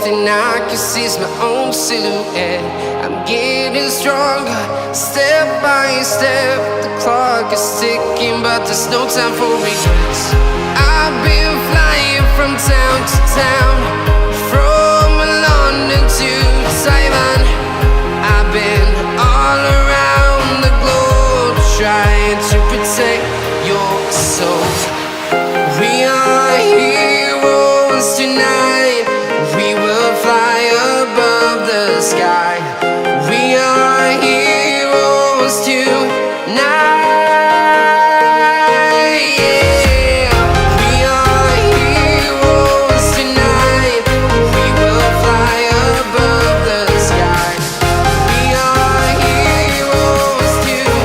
thing I can see is my own silhouette. I'm getting stronger, step by step. The clock is ticking, but there's no time for regrets. I've been flying from town to town, from London to Taiwan. I've been all around the globe, trying to protect your soul. We are heroes tonight. We will fly above the sky. We are heroes tonight. Yeah. We are heroes tonight. We will fly above the sky. We are heroes tonight.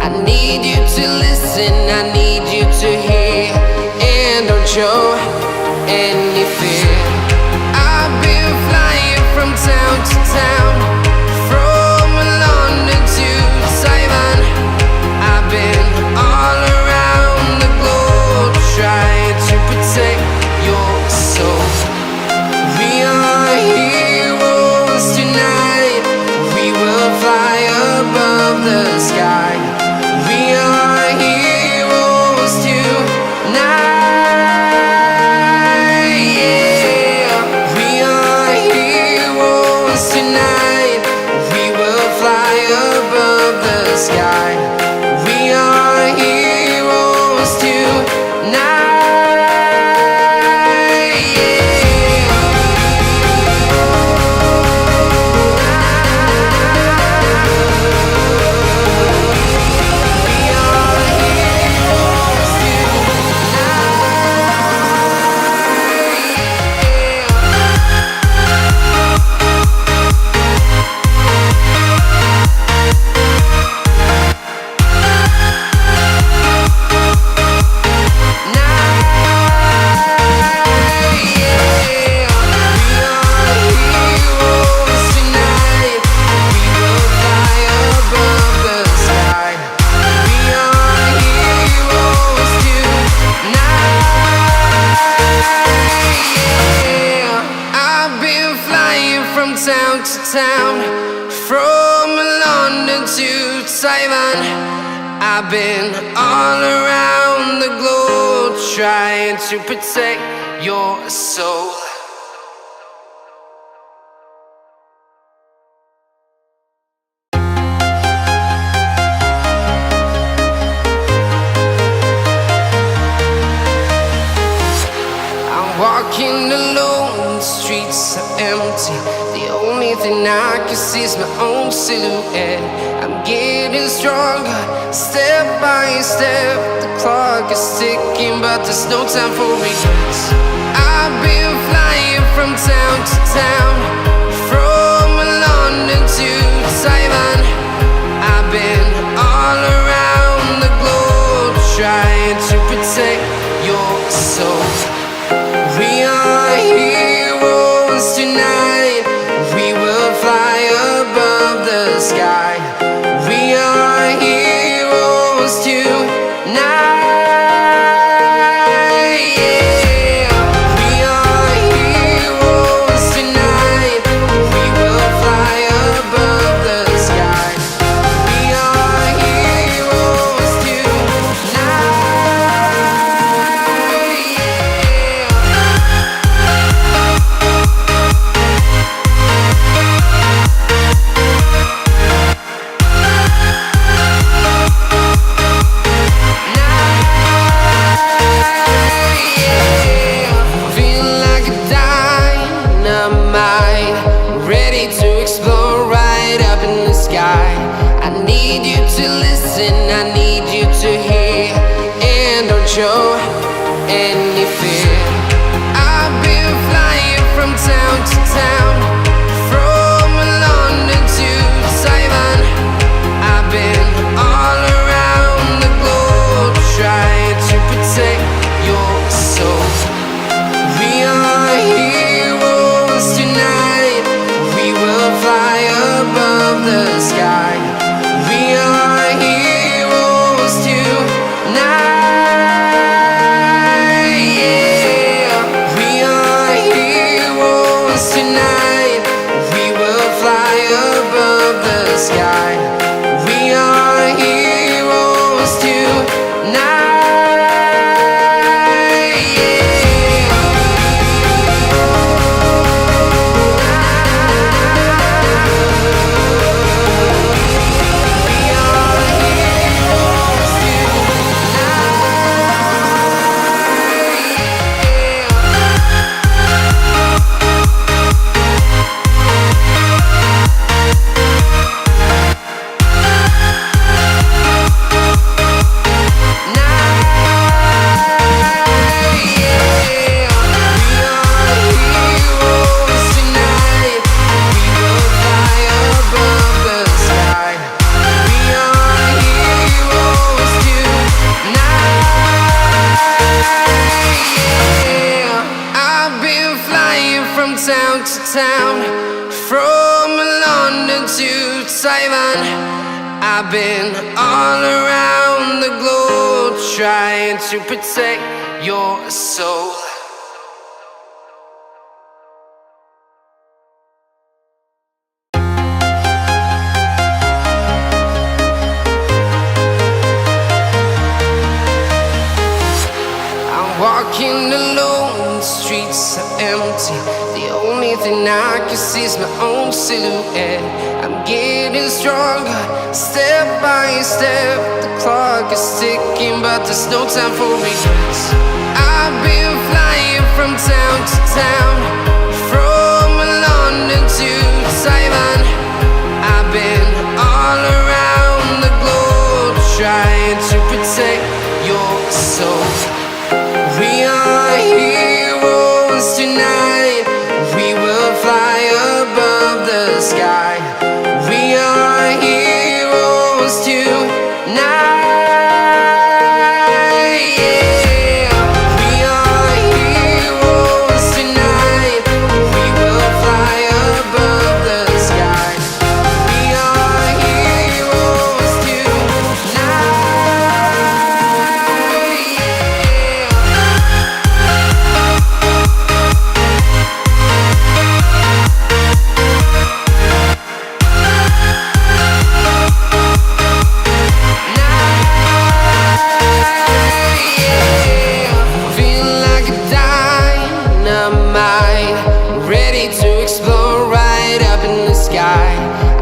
I need you to listen, I need you to hear, and don't show any fear. I've been flying from town to town, from London to Taiwan. I've been all around the globe, trying to protect your soul. We are heroes tonight. We will fly above the sky. We are heroes tonight. Yeah. We are heroes tonight. We will fly above the sky. We are heroes tonight. Town to town, from London to Taiwan. I've been all around the globe, trying to protect your soul. I'm walking alone, the streets are empty. The only thing I can see is my own silhouette. I'm getting stronger, step by step. The clock is ticking, but there's no time for regrets. I've been flying from town to town, from London to Taiwan. I've been all around the globe, trying to protect your soul. We are heroes tonight. We will fly above the sky. We are heroes tonight. Yeah. We are heroes tonight. We will fly above the sky. We are heroes tonight. I need you to listen, I need you to hear, and don't show any fear. I've been flying from town to town, from London to Taiwan. town, from London to Taiwan. I've been all around the globe trying to protect your soul. Walking alone, the streets are empty. The only thing I can see is my own silhouette. I'm getting stronger, step by step. The clock is ticking, but there's no time for regrets. I've been flying from town to town, from London to Taiwan. I've been all around the globe trying to protect your soul. We are heroes tonight. We will fly above the sky. We are heroes tonight. Yeah. We are heroes tonight. We will fly above the sky. We are heroes tonight.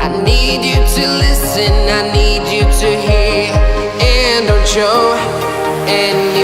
I need you to listen, I need you to hear, and don't show any